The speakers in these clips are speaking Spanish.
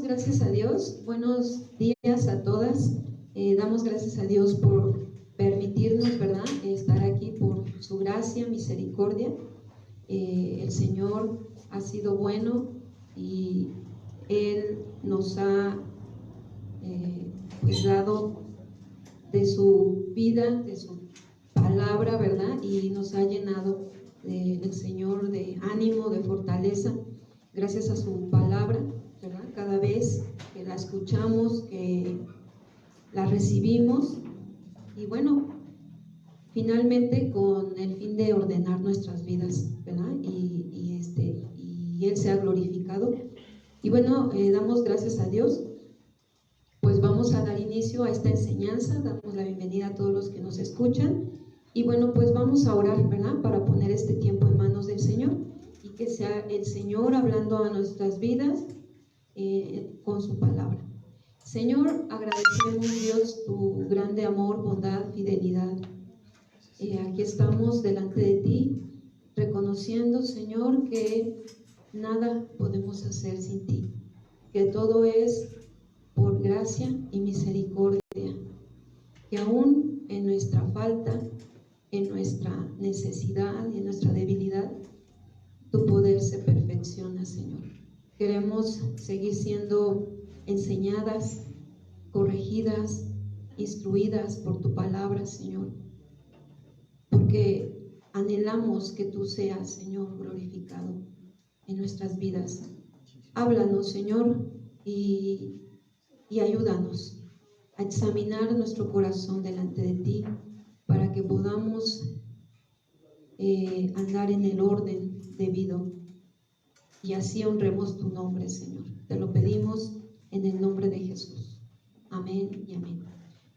gracias a Dios. Buenos días a todas. Damos gracias a Dios por permitirnos, ¿verdad?, estar aquí por su gracia, misericordia. El Señor ha sido bueno y Él nos ha pues dado de su vida, de su palabra, ¿verdad? Y nos ha llenado del Señor de ánimo, de fortaleza, gracias a su palabra, ¿verdad? Cada vez que la escuchamos, que la recibimos, y bueno, finalmente con el fin de ordenar nuestras vidas, ¿verdad? Y Él se ha glorificado. Y bueno, damos gracias a Dios. Pues vamos a dar inicio a esta enseñanza. Damos la bienvenida a todos los que nos escuchan. Y bueno, pues vamos a orar, ¿verdad?, para poner este tiempo en manos del Señor y que sea el Señor hablando a nuestras vidas con su palabra. Señor, agradecemos, Dios, tu grande amor, bondad, fidelidad. Aquí estamos delante de ti, reconociendo, Señor, que nada podemos hacer sin ti, que todo es por gracia y misericordia, que aún en nuestra falta, en nuestra necesidad y en nuestra debilidad, tu poder se perfecciona, Señor. Queremos seguir siendo enseñadas, corregidas, instruidas por tu palabra, Señor, porque anhelamos que tú seas, Señor, glorificado en nuestras vidas. Háblanos, Señor, y ayúdanos a examinar nuestro corazón delante de ti para que podamos andar en el orden debido y así honremos tu nombre, Señor. Te lo pedimos en el nombre de Jesús. Amén y amén.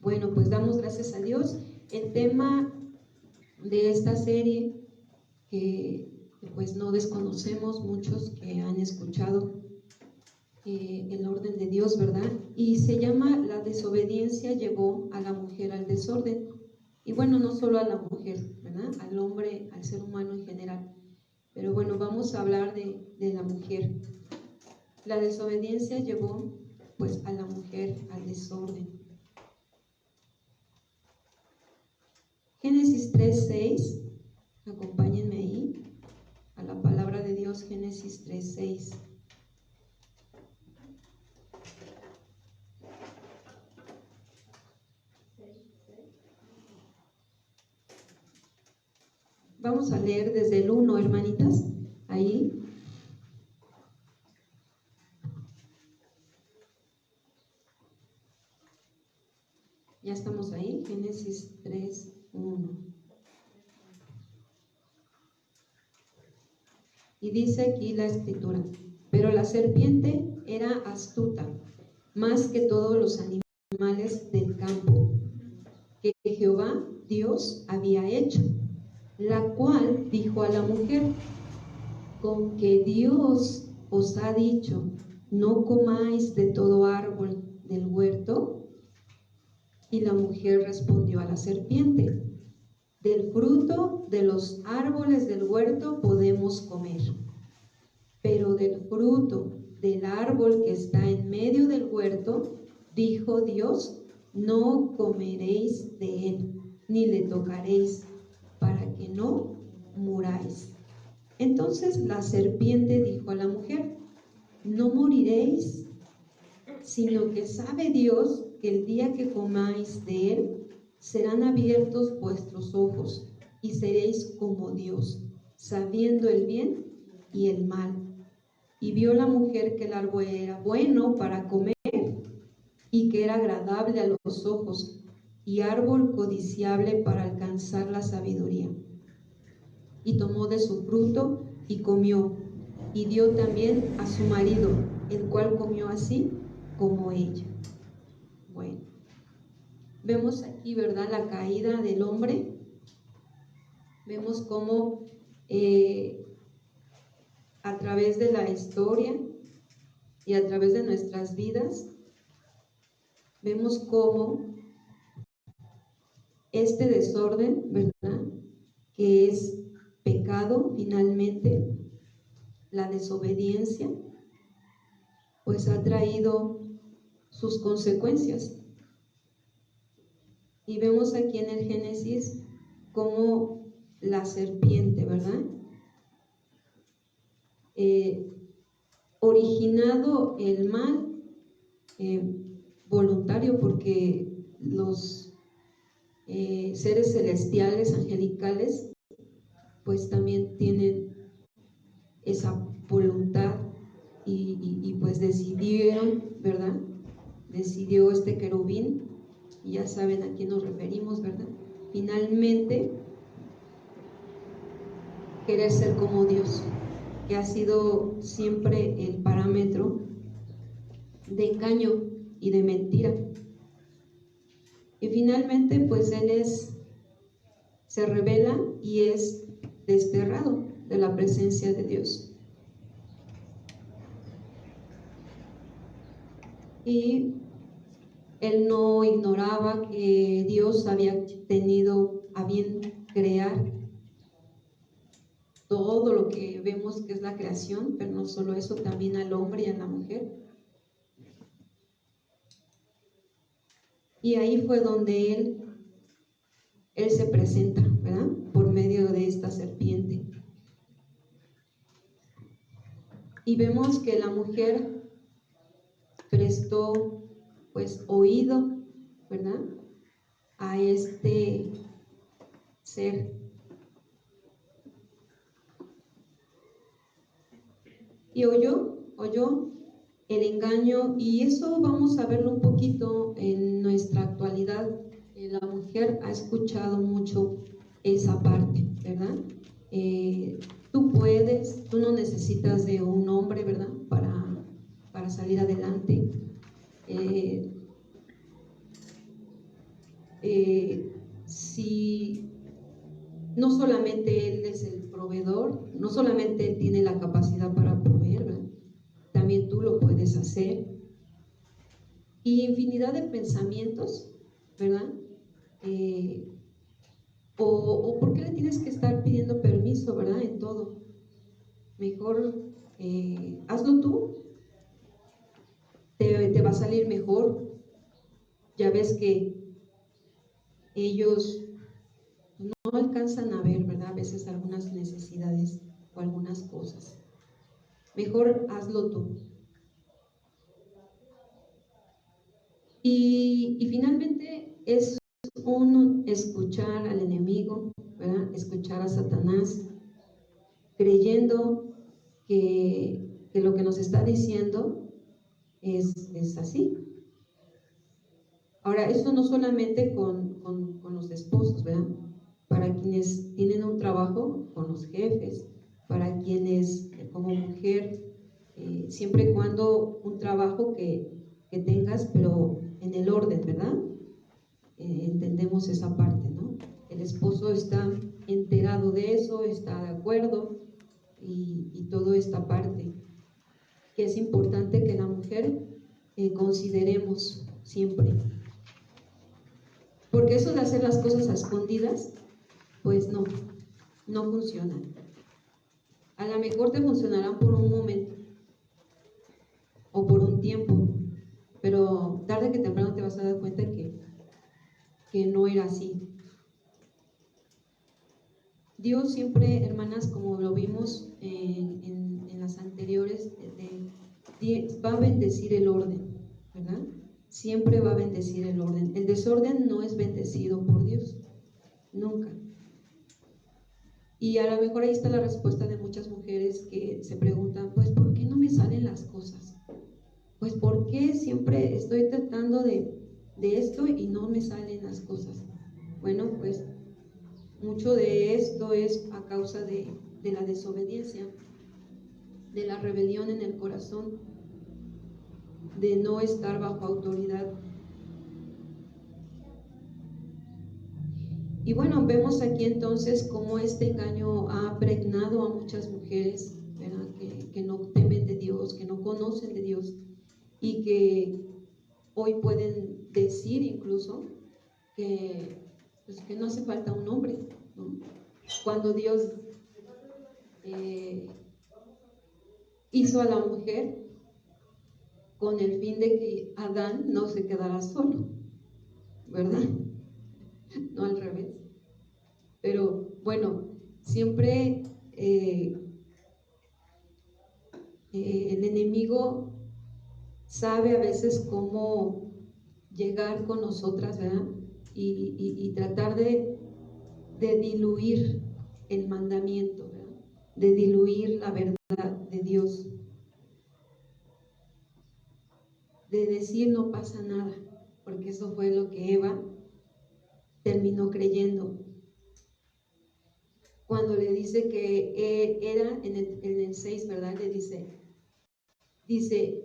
Bueno, pues damos gracias a Dios. El tema de esta serie que pues no desconocemos, muchos que han escuchado el orden de Dios, ¿verdad? Y se llama La desobediencia llevó a la mujer al desorden. Y bueno, no solo a la mujer, ¿verdad?, al hombre, al ser humano en general. Pero bueno, vamos a hablar de la mujer. La desobediencia llevó pues a la mujer al desorden. Génesis 3:6, acompáñenme ahí a la palabra de Dios. Génesis 3:6. Vamos a leer desde el 1, hermanitas, ahí. Ya estamos ahí, Génesis 3:1. Y dice aquí la escritura: pero la serpiente era astuta, más que todos los animales del campo que Jehová Dios había hecho, la cual dijo a la mujer: con que Dios os ha dicho, no comáis de todo árbol del huerto. Y la mujer respondió a la serpiente: del fruto de los árboles del huerto podemos comer, pero del fruto del árbol que está en medio del huerto, dijo Dios, no comeréis de él, ni le tocaréis, para que no muráis. Entonces la serpiente dijo a la mujer: no moriréis, sino que sabe Dios que el día que comáis de él, serán abiertos vuestros ojos, y seréis como Dios, sabiendo el bien y el mal. Y vio la mujer que el árbol era bueno para comer, y que era agradable a los ojos, y árbol codiciable para alcanzar la sabiduría. Y tomó de su fruto, y comió, y dio también a su marido, el cual comió así como ella. Bueno, vemos aquí, ¿verdad?, la caída del hombre. Vemos cómo a través de la historia y a través de nuestras vidas, vemos cómo este desorden, ¿verdad?, que es pecado finalmente, la desobediencia, pues ha traído sus consecuencias. Y vemos aquí en el Génesis cómo la serpiente, ¿verdad? Originado el mal voluntario, porque los seres celestiales, angelicales, pues también tienen esa voluntad y pues decidieron, ¿verdad? Decidió este querubín, y ya saben a quién nos referimos, ¿verdad? Finalmente, querer ser como Dios, que ha sido siempre el parámetro de engaño y de mentira. Y finalmente, pues él se revela y es desterrado de la presencia de Dios. Y él no ignoraba que Dios había tenido a bien crear todo lo que vemos que es la creación, pero no solo eso, también al hombre y a la mujer. Y ahí fue donde él se presenta, ¿verdad? Por medio de esta serpiente. Y vemos que la mujer prestó pues oído, ¿verdad? A este ser. Y oyó el engaño, y eso vamos a verlo un poquito en nuestra actualidad. La mujer ha escuchado mucho esa parte, ¿verdad? Tú no necesitas de un hombre, ¿verdad? Para salir adelante. Si no solamente él es el proveedor, no solamente él tiene la capacidad para proveer, ¿verdad? También tú lo puedes hacer. Y infinidad de pensamientos, ¿verdad? O ¿por qué le tienes que estar pidiendo permiso, ¿verdad? En todo. Mejor hazlo tú, te va a salir mejor. Ya ves que ellos no alcanzan a ver, ¿verdad? A veces algunas necesidades o algunas cosas. Mejor hazlo tú. Y finalmente es un escuchar al enemigo, ¿verdad? Escuchar a Satanás, creyendo que lo que nos está diciendo es así. Ahora, eso no solamente con los esposos, ¿verdad? Para quienes tienen un trabajo, con los jefes, para quienes como mujer, siempre y cuando un trabajo que tengas, pero en el orden, ¿verdad? Entendemos esa parte, ¿no? El esposo está enterado de eso, está de acuerdo, y toda esta parte que es importante que la mujer consideremos siempre. Porque eso de hacer las cosas a escondidas, pues no funciona. A lo mejor te funcionarán por un momento o por un tiempo, pero tarde que temprano te vas a dar cuenta que no era así. Dios siempre, hermanas, como lo vimos en las anteriores, va a bendecir el orden, ¿verdad? Siempre va a bendecir el orden. El desorden no es bendecido por Dios, nunca. Y a lo mejor ahí está la respuesta de muchas mujeres que se preguntan, pues, ¿por qué no me salen las cosas? Pues, ¿por qué siempre estoy tratando de esto y no me salen las cosas? Bueno, pues, mucho de esto es a causa de la desobediencia, de la rebelión en el corazón, de no estar bajo autoridad. Y bueno, vemos aquí entonces cómo este engaño ha pregnado a muchas mujeres, ¿verdad? Que no temen de Dios, que no conocen de Dios, y que hoy pueden decir incluso que, pues, que no hace falta un hombre, ¿no? Cuando Dios hizo a la mujer con el fin de que Adán no se quedara solo, ¿verdad? No al revés. Pero bueno, siempre el enemigo sabe a veces cómo llegar con nosotras, ¿verdad? Y tratar de diluir el mandamiento, ¿verdad? De diluir la verdad de Dios, de decir no pasa nada, porque eso fue lo que Eva terminó creyendo. Cuando le dice que era en el 6, ¿verdad? Le dice,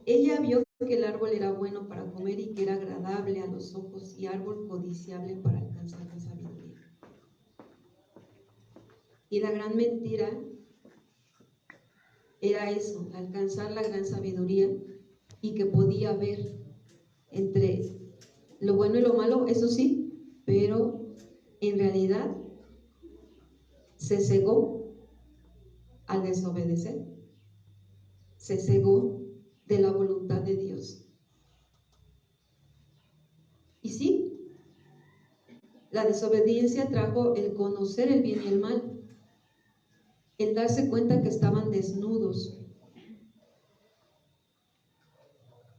ella vio que el árbol era bueno para comer y que era agradable a los ojos y árbol codiciable para alcanzar la sabiduría. Y la gran mentira era eso, alcanzar la gran sabiduría y que podía ver entre lo bueno y lo malo, eso sí, pero en realidad se cegó al desobedecer, se cegó de la voluntad de Dios. Y sí, la desobediencia trajo el conocer el bien y el mal, el darse cuenta que estaban desnudos.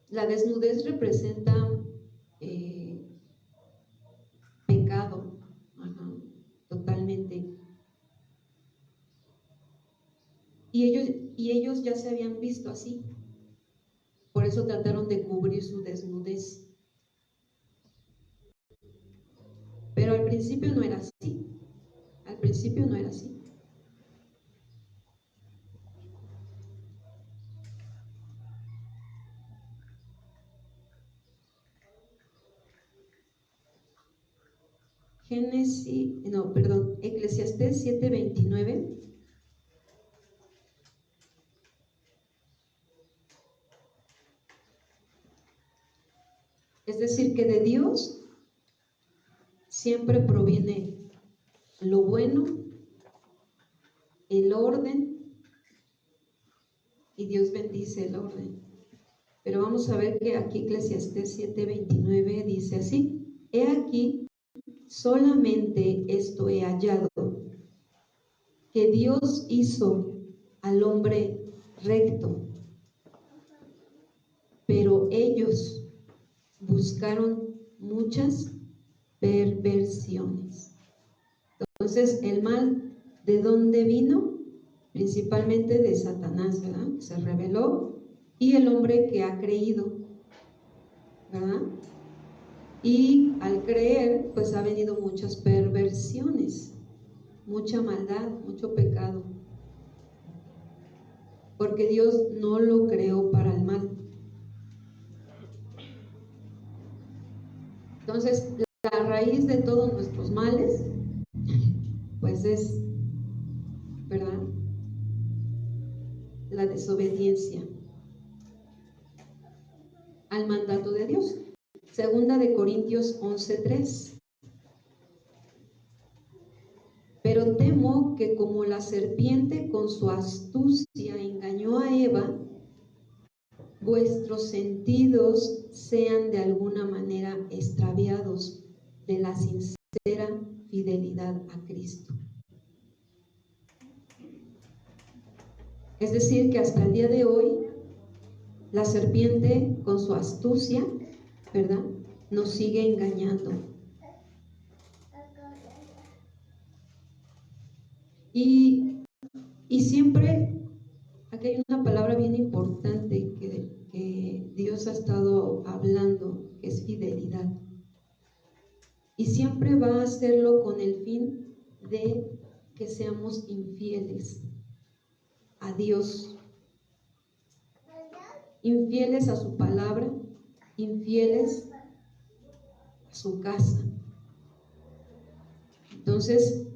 La desnudez representa pecado, totalmente. Y ellos ya se habían visto así, por eso trataron de cubrir su desnudez. Pero al principio no era así, al principio no era así. Eclesiastés 7:29. Es decir, que de Dios siempre proviene lo bueno, el orden, y Dios bendice el orden. Pero vamos a ver que aquí Eclesiastés 7:29 dice así: he aquí, solamente esto he hallado, que Dios hizo al hombre recto, pero ellos buscaron muchas perversiones. Entonces, el mal, ¿de dónde vino? Principalmente de Satanás, ¿verdad? Se reveló, y el hombre que ha creído, ¿verdad? Y al creer, pues ha venido muchas perversiones, mucha maldad, mucho pecado, porque Dios no lo creó para el mal. Entonces, la raíz de todos nuestros males, pues es, ¿verdad?, la desobediencia al mandato de Dios. Segunda de Corintios 11:3. Pero temo que como la serpiente con su astucia engañó a Eva, vuestros sentidos sean de alguna manera extraviados de la sincera fidelidad a Cristo. Es decir, que hasta el día de hoy, la serpiente con su astucia, ¿verdad?, nos sigue engañando. Y siempre, aquí hay una palabra bien importante que Dios ha estado hablando, que es fidelidad. Y siempre va a hacerlo con el fin de que seamos infieles a Dios, infieles a su palabra, infieles a su casa. Entonces,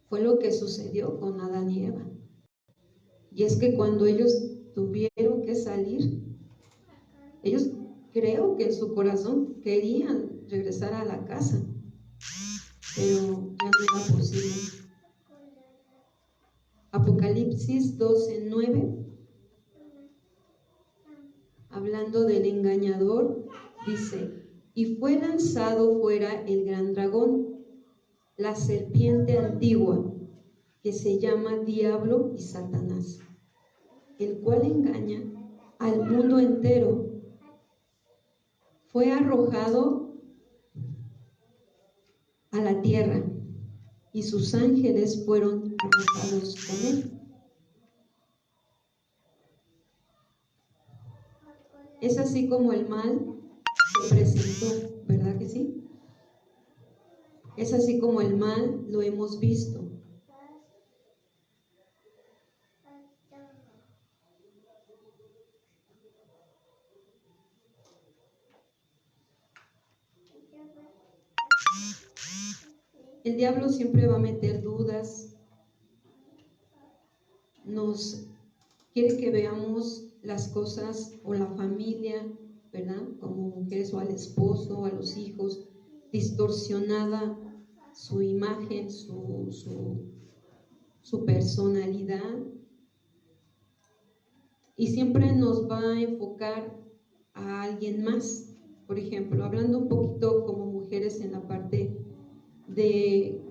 fue lo que sucedió con Adán y Eva. Y es que cuando ellos tuvieron que salir, ellos, creo que en su corazón querían regresar a la casa, pero ya no era posible. Apocalipsis 12:9 hablando del engañador, dice: y fue lanzado fuera el gran dragón, la serpiente antigua, que se llama Diablo y Satanás, el cual engaña al mundo entero. Fue arrojado a la tierra y sus ángeles fueron arrojados con él. Es así como el mal se presentó, ¿verdad que sí? Es así como el mal lo hemos visto. El diablo siempre va a meter dudas, nos quiere que veamos las cosas o la familia, ¿verdad? Como mujeres, o al esposo, o a los hijos, distorsionada su imagen, su personalidad, y siempre nos va a enfocar a alguien más. Por ejemplo, hablando un poquito como mujeres en la parte de,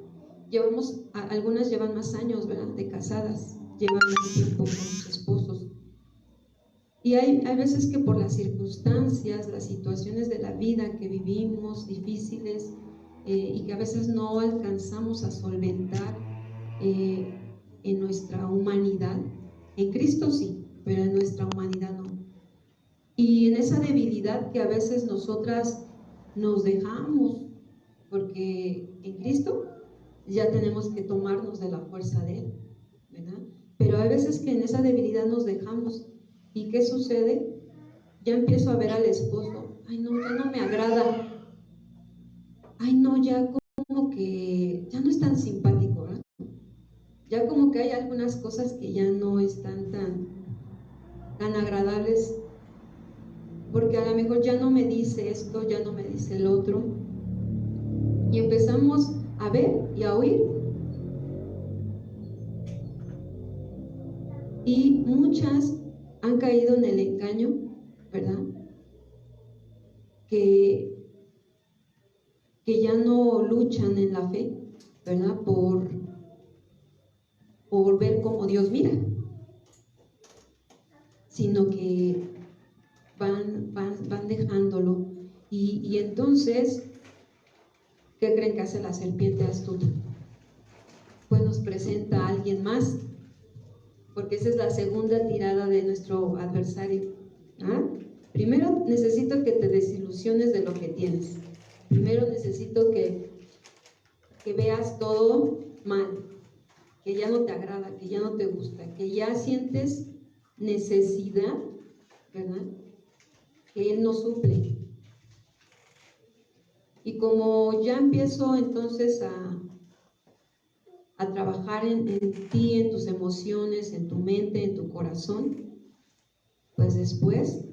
algunas llevan más años, ¿verdad?, de casadas, llevan más tiempo con sus esposos, y hay veces que por las circunstancias, las situaciones de la vida que vivimos difíciles, y que a veces no alcanzamos a solventar en nuestra humanidad, en Cristo sí, pero en nuestra humanidad no, y en esa debilidad que a veces nosotras nos dejamos, porque en Cristo ya tenemos que tomarnos de la fuerza de Él, ¿verdad? Pero hay veces que en esa debilidad nos dejamos, ¿y qué sucede? Ya empiezo a ver al esposo, ay no, ya no me agrada, ay no, ya como que ya no es tan simpático, ¿verdad? Ya como que hay algunas cosas que ya no están tan agradables, porque a lo mejor ya no me dice esto, ya no me dice el otro, y empezamos a ver y a oír, y muchas han caído en el engaño, ¿verdad? Que ya no luchan en la fe, ¿verdad? Por ver cómo Dios mira, sino que van dejándolo, y entonces, ¿qué creen que hace la serpiente astuta? Pues nos presenta a alguien más, porque esa es la segunda tirada de nuestro adversario. ¿Ah? Primero necesito que te desilusiones de lo que tienes. Primero necesito que veas todo mal, que ya no te agrada, que ya no te gusta, que ya sientes necesidad, ¿verdad?, que Él no suple. Y como ya empiezo entonces a trabajar en ti, en tus emociones, en tu mente, en tu corazón, pues después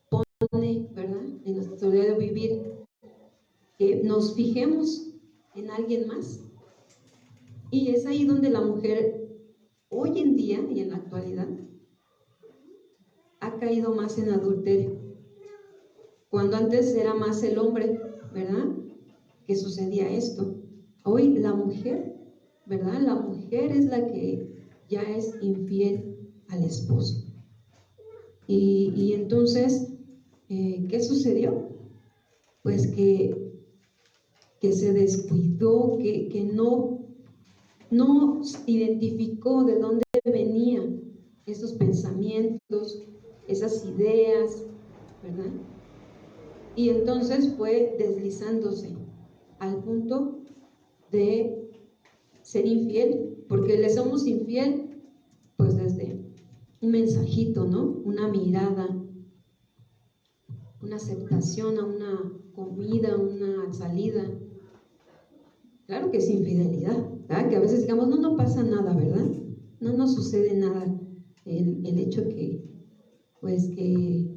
pone, ¿verdad?, en nuestro diario vivir, que nos fijemos en alguien más. Y es ahí donde la mujer hoy en día y en la actualidad ha caído más en adulterio, cuando antes era más el hombre, ¿verdad?, que sucedía esto. Hoy la mujer, ¿verdad?, la mujer es la que ya es infiel al esposo. Y entonces, ¿qué sucedió? Pues que se descuidó, que no identificó de dónde venían esos pensamientos, esas ideas, ¿verdad? Y entonces fue deslizándose al punto de ser infiel, porque le somos infiel pues desde un mensajito, ¿no?, una mirada, una aceptación a una comida, una salida. Claro que es infidelidad, ¿verdad? Que a veces digamos, no pasa nada, ¿verdad? No nos sucede nada. El hecho pues que,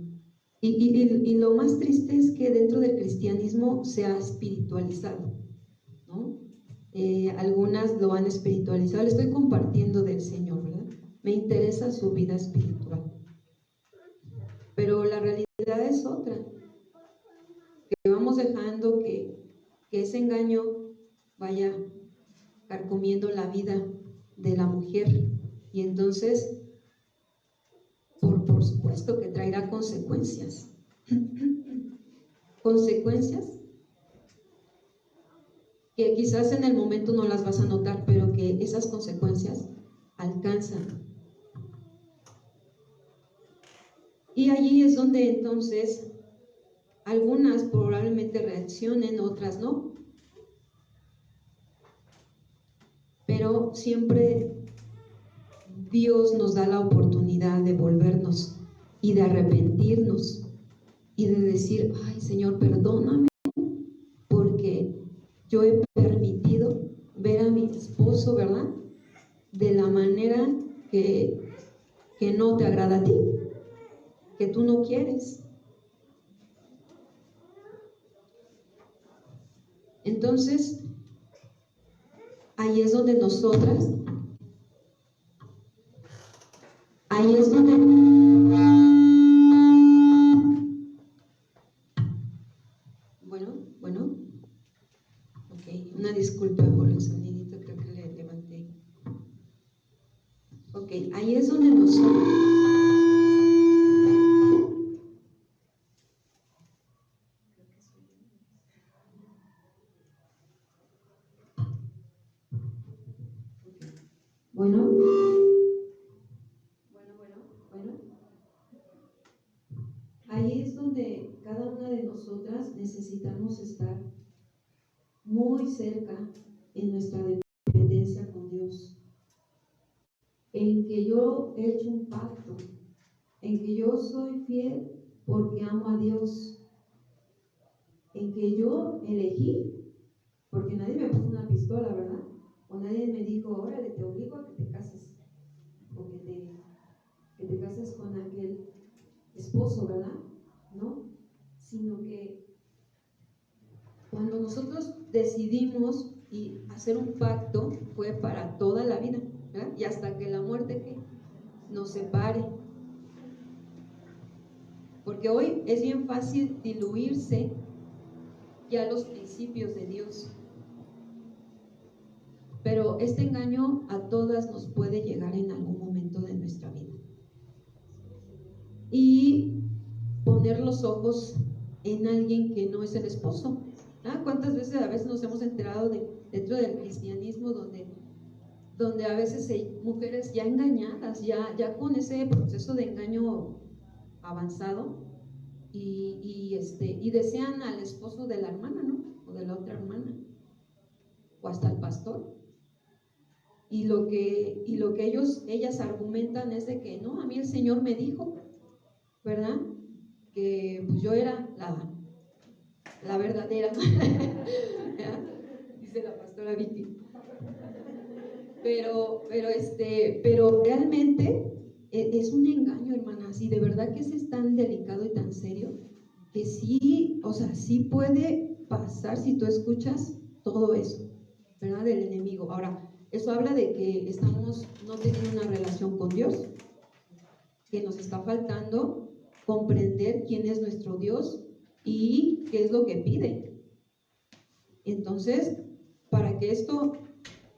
y lo más triste es que dentro del cristianismo se ha espiritualizado, ¿no? Algunas lo han espiritualizado. Le estoy compartiendo del Señor, ¿verdad? Me interesa su vida espiritual. pero la realidad es otra, que vamos dejando que ese engaño vaya carcomiendo la vida de la mujer, y entonces por supuesto que traerá consecuencias. Consecuencias que quizás en el momento no las vas a notar, pero que esas consecuencias alcanzan. Y allí es donde entonces algunas probablemente reaccionen, otras no. Pero siempre Dios nos da la oportunidad de volvernos y de arrepentirnos y de decir: ay, Señor, perdóname porque yo he permitido ver a mi esposo, ¿verdad?, de la manera que no te agrada a ti, que tú no quieres. Entonces, ahí es donde nosotras, ahí es donde bueno, ok, una disculpa por el sonidito, creo que le levanté. Ok, ahí es donde nosotros Bueno. Ahí es donde cada una de nosotras necesitamos estar muy cerca en nuestra dependencia con Dios, en que yo he hecho un pacto, en que yo soy fiel porque amo a Dios, en que yo elegí, porque nadie me puso una pistola, ¿verdad? O nadie me dijo: órale, te obligo a que te cases, o que te cases con aquel esposo, ¿verdad? No, sino que cuando nosotros decidimos y hacer un pacto, fue para toda la vida, ¿verdad? Y hasta que la muerte que nos separe. Porque hoy es bien fácil diluirse ya los principios de Dios. Pero este engaño a todas nos puede llegar en algún momento de nuestra vida. Y poner los ojos en alguien que no es el esposo. ¿Cuántas veces a veces nos hemos enterado dentro del cristianismo donde a veces hay mujeres ya engañadas, ya con ese proceso de engaño avanzado y desean al esposo de la hermana, ¿no? O de la otra hermana, o hasta el pastor. Y lo que ellas argumentan es de que no, a mí el Señor me dijo, ¿verdad?, que pues yo era la verdadera. Dice la pastora Vicky. Pero realmente es un engaño, hermanas, y de verdad que es tan delicado y tan serio que sí, o sea, sí puede pasar si tú escuchas todo eso, ¿verdad?, del enemigo. Ahora, eso habla de que estamos no teniendo una relación con Dios, que nos está faltando comprender quién es nuestro Dios y qué es lo que pide. Entonces, para que esto,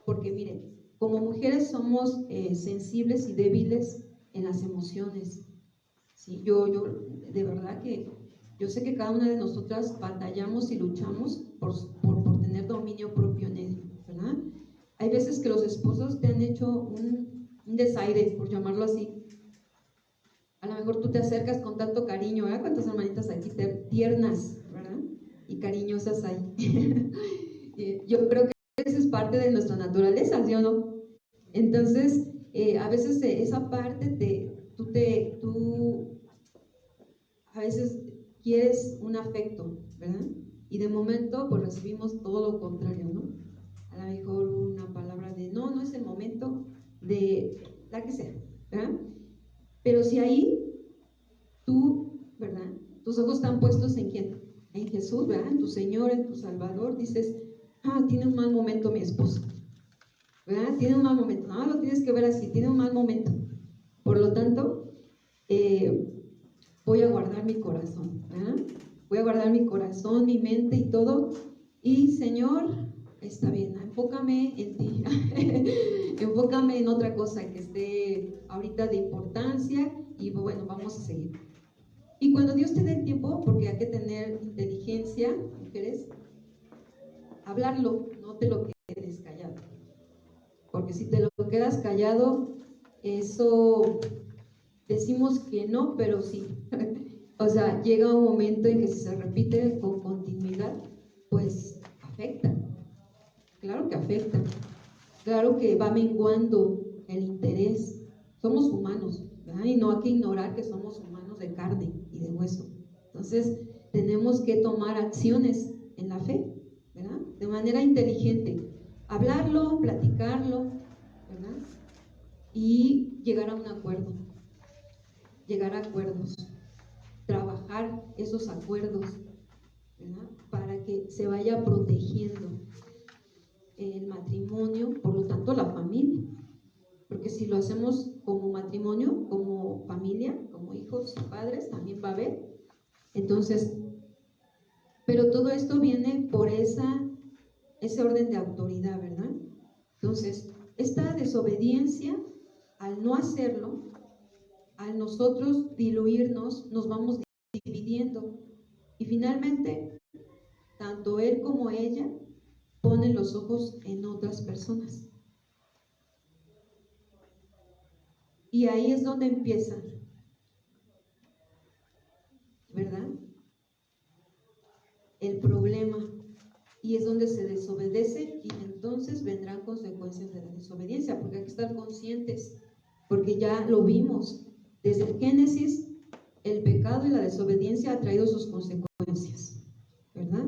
porque miren, como mujeres somos sensibles y débiles en las emociones. ¿Sí? Yo de verdad que yo sé que cada una de nosotras batallamos y luchamos por tener dominio propio en ello, ¿verdad? Hay veces que los esposos te han hecho un desaire, por llamarlo así. A lo mejor tú te acercas con tanto cariño, ¿verdad? ¿Cuántas hermanitas aquí tiernas, ¿verdad?, y cariñosas hay? Yo creo que esa es parte de nuestra naturaleza, ¿sí o no? Entonces, a veces esa parte tú a veces quieres un afecto, ¿verdad? Y de momento pues recibimos todo lo contrario, ¿no? A lo mejor una palabra de no es el momento, de la que sea, ¿verdad? Pero si ahí tú, ¿verdad?, tus ojos están puestos ¿en quién? En Jesús, ¿verdad?, en tu Señor, en tu Salvador, dices: tiene un mal momento mi esposo, ¿verdad? Tiene un mal momento. No lo tienes que ver así, tiene un mal momento. Por lo tanto, voy a guardar mi corazón, ¿verdad? Voy a guardar mi corazón, mi mente y todo. Y Señor, está bien, enfócame en ti, enfócame en otra cosa que esté ahorita de importancia y bueno, vamos a seguir. Y cuando Dios te dé el tiempo, porque hay que tener inteligencia, mujeres, hablarlo, no te lo quedes callado. Porque si te lo quedas callado, eso decimos que no, pero sí. O sea, llega un momento en que si se repite con continuidad, pues afecta. Claro que afecta. Claro que va menguando el interés. Somos humanos, ¿verdad? Y no hay que ignorar que somos humanos de carne y de hueso. Entonces, tenemos que tomar acciones en la fe, ¿verdad? De manera inteligente. Hablarlo, platicarlo, ¿verdad? Y llegar a un acuerdo. Llegar a acuerdos. Trabajar esos acuerdos, ¿verdad? Para que se vaya protegiendo el matrimonio, por lo tanto la familia. Porque si lo hacemos como matrimonio, como familia, como hijos y padres, también va a haber. Entonces, pero todo esto viene por ese orden de autoridad, ¿verdad? Entonces, esta desobediencia, al no hacerlo, al nosotros diluirnos, nos vamos dividiendo. Y finalmente, tanto él como ella ponen los ojos en otras personas. Y ahí es donde empieza, ¿verdad? El problema. Y es donde se desobedece y entonces vendrán consecuencias de la desobediencia, porque hay que estar conscientes, porque ya lo vimos. Desde el Génesis, el pecado y la desobediencia ha traído sus consecuencias, ¿verdad?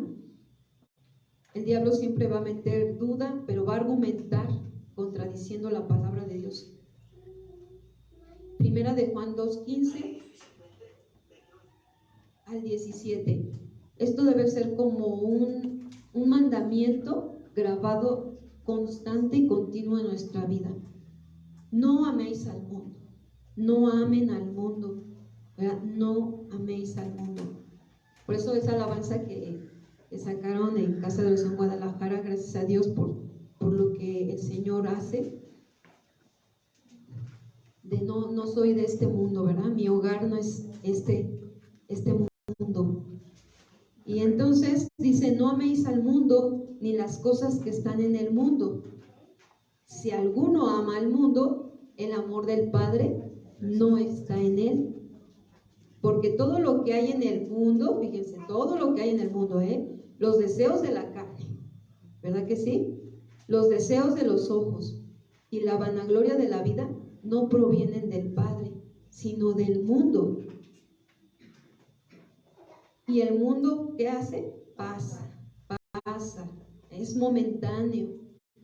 El diablo siempre va a meter duda, pero va a argumentar contradiciendo la palabra de Dios. Primera de Juan 2:15 al 17. Esto debe ser como un mandamiento grabado constante y continuo en nuestra vida. No améis al mundo, no amen al mundo, ¿verdad? No améis al mundo. Por eso esa alabanza que sacaron en Casa de Oración Guadalajara, gracias a Dios por lo que el Señor hace, de no soy de este mundo, ¿verdad? Mi hogar no es este mundo. Y entonces dice, no améis al mundo ni las cosas que están en el mundo. Si alguno ama al mundo, el amor del Padre no está en él. Porque todo lo que hay en el mundo, fíjense, todo lo que hay en el mundo, los deseos de la carne, ¿verdad que sí? Los deseos de los ojos y la vanagloria de la vida no provienen del Padre, sino del mundo. Y el mundo, ¿qué hace? Pasa, es momentáneo,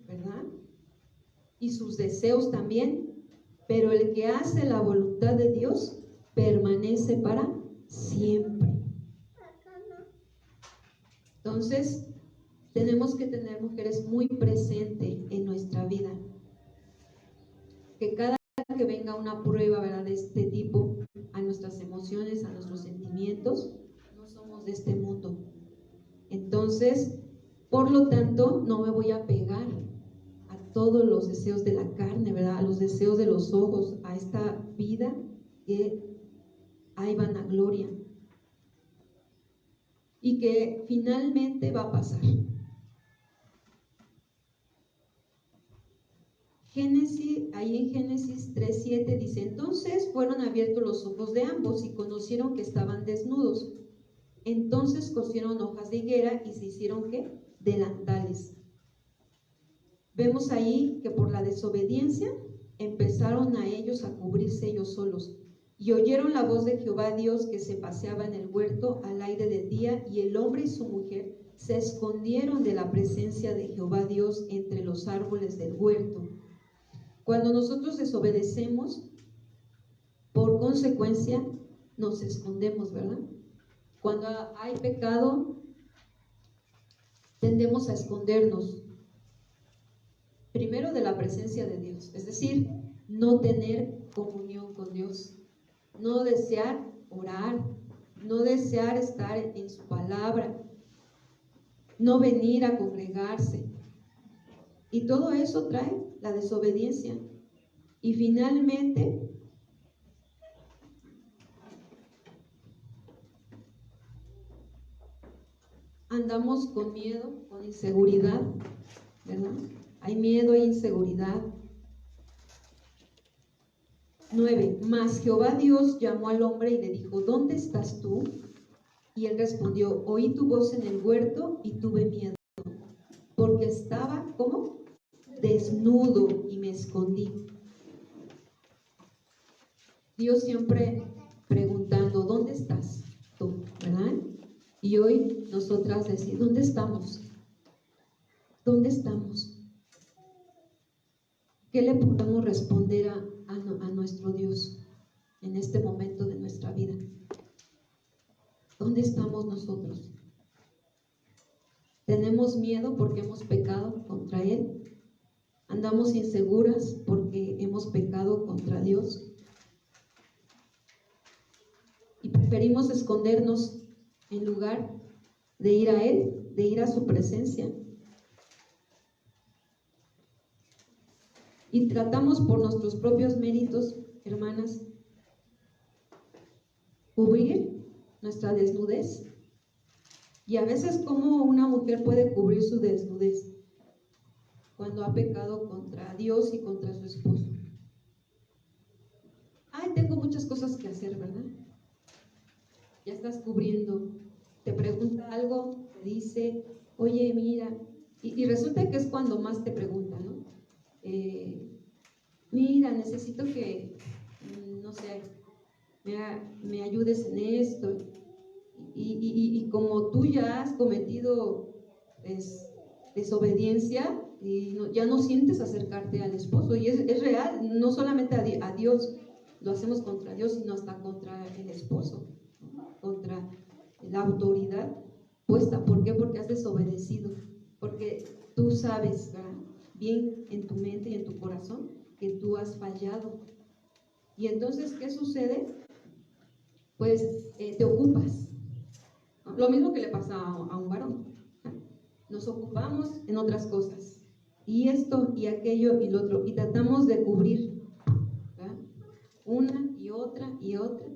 ¿verdad? Y sus deseos también, pero el que hace la voluntad de Dios permanece para siempre. Entonces, tenemos que tener, mujeres, muy presente en nuestra vida, que cada que venga una prueba, ¿verdad?, de este tipo, a nuestras emociones, a nuestros sentimientos, no somos de este mundo. Entonces, por lo tanto, no me voy a pegar a todos los deseos de la carne, ¿verdad?, a los deseos de los ojos, a esta vida que hay vanagloria y que finalmente va a pasar. Ahí en Génesis 3:7 dice, entonces fueron abiertos los ojos de ambos y conocieron que estaban desnudos. Entonces cosieron hojas de higuera y se hicieron, ¿qué? Delantales. Vemos ahí que por la desobediencia empezaron a ellos a cubrirse ellos solos. Y oyeron la voz de Jehová Dios que se paseaba en el huerto al aire del día, y el hombre y su mujer se escondieron de la presencia de Jehová Dios entre los árboles del huerto. Cuando nosotros desobedecemos, por consecuencia, nos escondemos, ¿verdad? Cuando hay pecado, tendemos a escondernos. Primero de la presencia de Dios, es decir, no tener comunión con Dios, no desear orar, no desear estar en su palabra, no venir a congregarse. Y todo eso trae la desobediencia. Y finalmente, andamos con miedo, con inseguridad, ¿verdad? Hay miedo e inseguridad. 9. Mas Jehová Dios llamó al hombre y le dijo: ¿dónde estás tú? Y él respondió: oí tu voz en el huerto y tuve miedo, porque estaba, ¿cómo? Desnudo y me escondí. Dios siempre preguntando: ¿dónde estás tú? ¿Verdad? Y hoy nosotras decimos: ¿dónde estamos? ¿Dónde estamos? ¿Qué le podemos responder a nuestro Dios en este momento de nuestra vida? ¿Dónde estamos nosotros? ¿Tenemos miedo porque hemos pecado contra Él? ¿Andamos inseguras porque hemos pecado contra Dios? Y preferimos escondernos en lugar de ir a Él, de ir a su presencia. Y tratamos por nuestros propios méritos, hermanas, cubrir nuestra desnudez. Y a veces, ¿cómo una mujer puede cubrir su desnudez? Cuando ha pecado contra Dios y contra su esposo. Ay, tengo muchas cosas que hacer, ¿verdad? Ya estás cubriendo. Te pregunta algo, te dice: oye, mira, y resulta que es cuando más te pregunta, ¿no? Mira, necesito que, no sé, me ayudes en esto. Y como tú ya has cometido desobediencia, y ya no sientes acercarte al esposo, y es real, no solamente a Dios, lo hacemos contra Dios, sino hasta contra el esposo, contra la autoridad puesta. ¿Por qué? Porque has desobedecido, porque tú sabes, ¿verdad?, bien en tu mente y en tu corazón que tú has fallado. Y entonces, ¿qué sucede? Pues te ocupas. Lo mismo que le pasa a un varón. Nos ocupamos en otras cosas, y esto y aquello y lo otro, y tratamos de cubrir, ¿verdad?, una y otra y otra,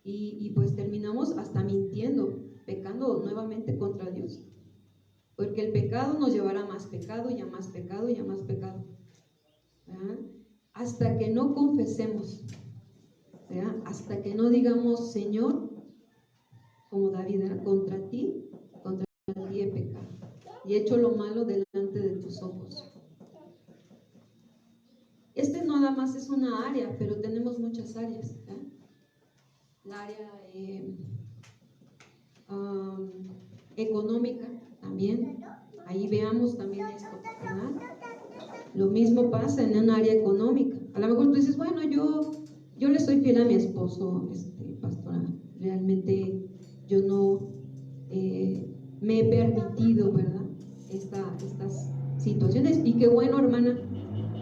y pues terminamos hasta mintiendo, pecando nuevamente contra Dios, porque el pecado nos llevará a más pecado y a más pecado y a más pecado, ¿verdad?, hasta que no confesemos, ¿verdad?, hasta que no digamos: Señor, como David, ¿verdad?, contra ti he pecado y he hecho lo malo delante de tus ojos. No nada más es una área, pero tenemos muchas áreas, ¿verdad? La área económica también, ahí veamos también esto, ¿verdad? Lo mismo pasa en un área económica. A lo mejor tú dices: bueno, yo le soy fiel a mi esposo, pastora, realmente yo no me he permitido, ¿verdad?, estas situaciones, y qué bueno, hermana,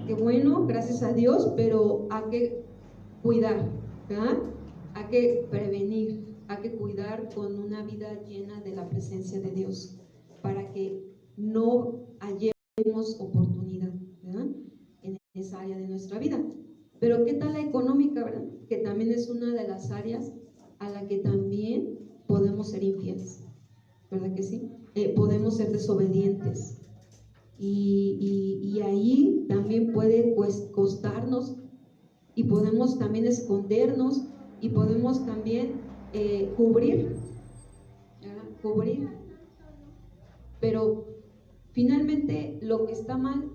qué bueno, gracias a Dios, pero hay que cuidar, ¿verdad? Hay que prevenir, hay que cuidar con una vida llena de la presencia de Dios, para que no hallemos oportunidad, ¿verdad?, en esa área de nuestra vida. Pero ¿qué tal la económica, verdad?, que también es una de las áreas a la que también podemos ser infieles, ¿verdad que sí? Podemos ser desobedientes, y ahí también puede, pues, costarnos, y podemos también escondernos, y podemos también cubrir, ¿verdad?, cubrir, pero finalmente lo que está mal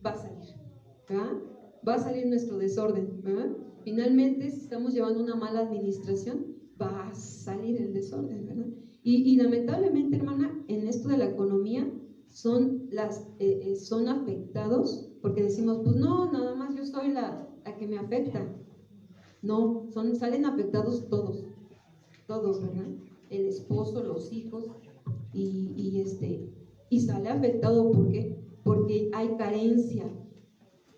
va a salir, ¿verdad?, va a salir nuestro desorden, ¿verdad? Finalmente, si estamos llevando una mala administración, va a salir el desorden, ¿verdad? Y lamentablemente, hermana, en esto de la economía son afectados, porque decimos: pues no, nada más yo soy la que me afecta. No, salen afectados todos, ¿verdad? El esposo, los hijos, y sale afectado. ¿Por qué? Porque hay carencia.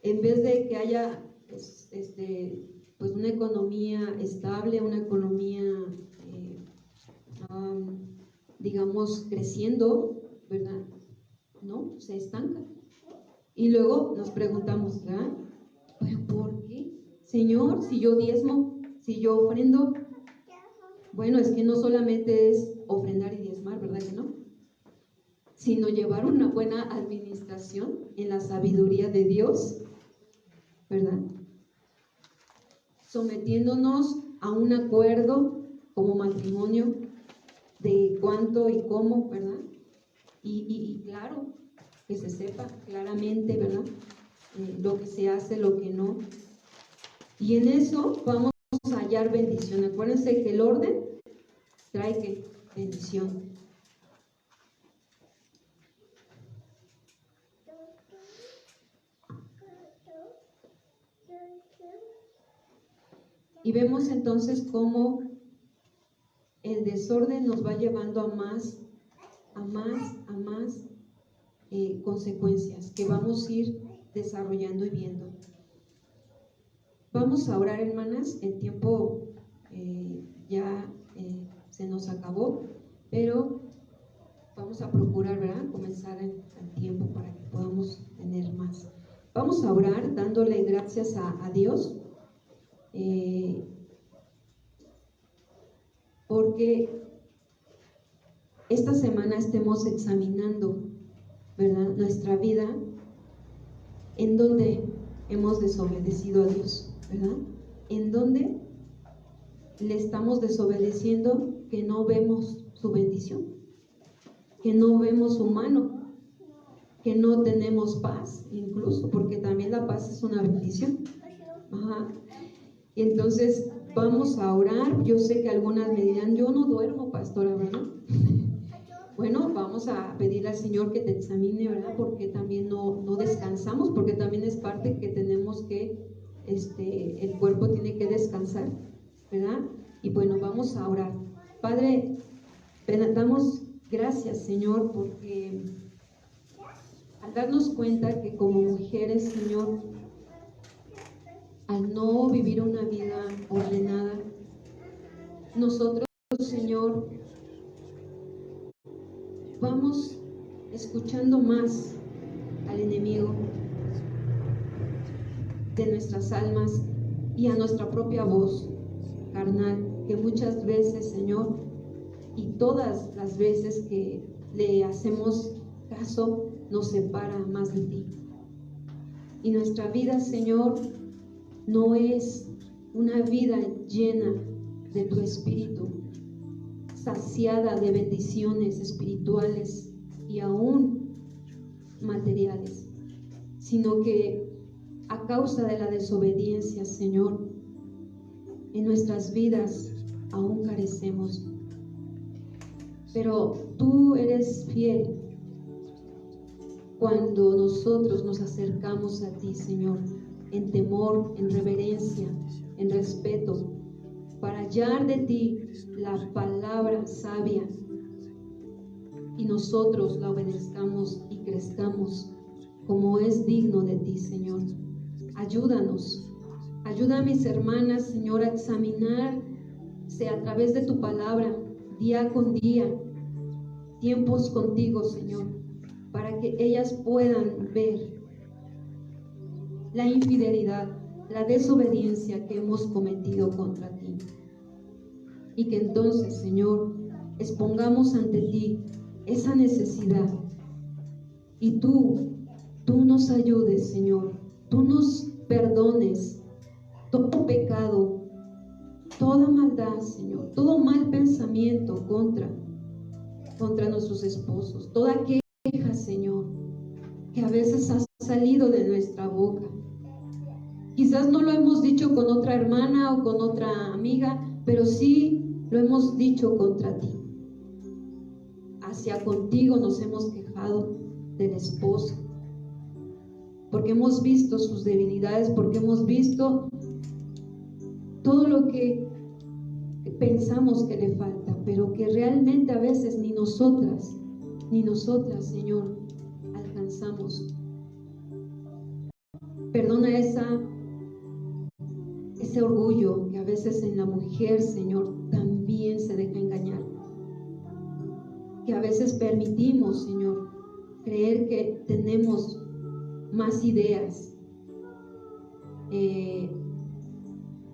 En vez de que haya pues una economía estable, una economía digamos, creciendo, ¿verdad? No, se estanca. Y luego nos preguntamos, ¿verdad? ¿Por qué? Señor, si yo diezmo, si yo ofrendo. Bueno, es que no solamente es ofrendar y diezmar, ¿verdad que no? Sino llevar una buena administración en la sabiduría de Dios, ¿verdad? Sometiéndonos a un acuerdo como matrimonio de cuánto y cómo, ¿verdad? Y claro, que se sepa claramente, ¿verdad? Lo que se hace, lo que no. Y en eso vamos a hallar bendición. Acuérdense que el orden trae ¿qué? Bendición. Y vemos entonces cómo el desorden nos va llevando a más consecuencias que vamos a ir desarrollando y viendo. Vamos a orar, hermanas. El tiempo ya se nos acabó, pero vamos a procurar, ¿verdad?, comenzar el tiempo para que podamos tener más. Vamos a orar dándole gracias a Dios, porque esta semana estemos examinando, ¿verdad?, nuestra vida, en donde hemos desobedecido a Dios, ¿verdad? En donde le estamos desobedeciendo, que no vemos su bendición, que no vemos su mano, que no tenemos paz, incluso, porque también la paz es una bendición. Ajá. Y entonces vamos a orar. Yo sé que algunas me dirán, yo no duermo, pastora, ¿verdad? Bueno, vamos a pedirle al Señor que te examine, ¿verdad? Porque también no descansamos, porque también es parte que tenemos que, el cuerpo tiene que descansar, ¿verdad? Y bueno, vamos a orar. Padre, damos gracias, Señor, porque al darnos cuenta que como mujeres, Señor, al no vivir una vida ordenada, nosotros, Señor, vamos escuchando más al enemigo de nuestras almas y a nuestra propia voz carnal, que muchas veces, Señor, y todas las veces que le hacemos caso, nos separa más de ti. Y nuestra vida, Señor, no es una vida llena de tu espíritu, saciada de bendiciones espirituales y aún materiales, sino que a causa de la desobediencia, Señor, en nuestras vidas aún carecemos. Pero tú eres fiel cuando nosotros nos acercamos a ti, Señor, en temor, en reverencia, en respeto, para hallar de ti la palabra sabia y nosotros la obedezcamos y crezcamos como es digno de ti, Señor. Ayúdanos, ayuda a mis hermanas, Señor, a examinarse a través de tu palabra, día con día, tiempos contigo, Señor, para que ellas puedan ver la infidelidad, la desobediencia que hemos cometido contra ti. Y que entonces, Señor, expongamos ante ti esa necesidad. Y tú nos ayudes, Señor. Tú nos perdones todo pecado, toda maldad, Señor, todo mal pensamiento contra nuestros esposos, toda queja, Señor, que a veces ha salido de nuestra boca. Quizás no lo hemos dicho con otra hermana o con otra amiga, pero sí lo hemos dicho contra ti. Hacia contigo nos hemos quejado del esposo, porque hemos visto sus debilidades, porque hemos visto todo lo que pensamos que le falta, pero que realmente a veces ni nosotras, Señor, alcanzamos. Perdona ese orgullo que a veces en la mujer, Señor, también se deja engañar. a veces permitimos, Señor, creer que tenemos más ideas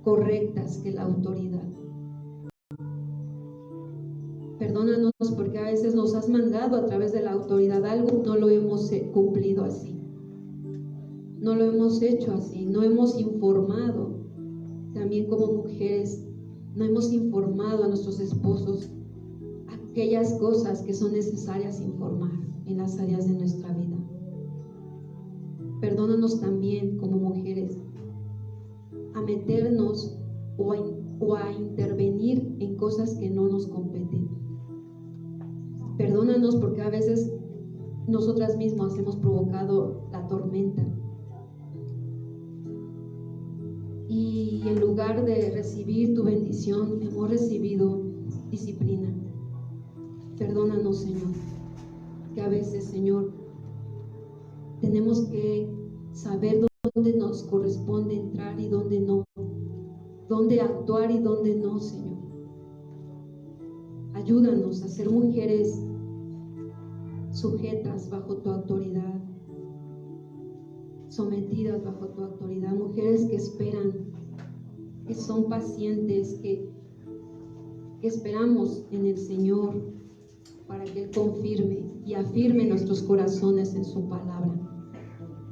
correctas que la autoridad. Perdónanos porque a veces nos has mandado a través de la autoridad algo, no lo hemos cumplido así, no lo hemos hecho así, no hemos informado. También como mujeres no hemos informado a nuestros esposos aquellas cosas que son necesarias informar en las áreas de nuestra vida. Perdónanos también como mujeres a meternos o a intervenir en cosas que no nos competen. Perdónanos porque a veces nosotras mismas hemos provocado la tormenta y en lugar de recibir tu bendición hemos recibido disciplina. Perdónanos, Señor, que a veces, Señor, tenemos que saber dónde nos corresponde entrar y dónde no, dónde actuar y dónde no, Señor. Ayúdanos a ser mujeres sujetas bajo tu autoridad, sometidas bajo tu autoridad, mujeres que esperan, que son pacientes, que esperamos en el Señor para que Él confirme y afirme nuestros corazones en su palabra.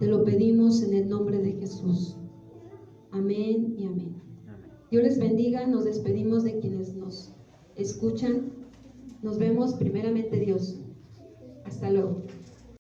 Te lo pedimos en el nombre de Jesús. Amén y amén. Dios les bendiga. Nos despedimos de quienes nos escuchan. Nos vemos primeramente Dios. Hasta luego.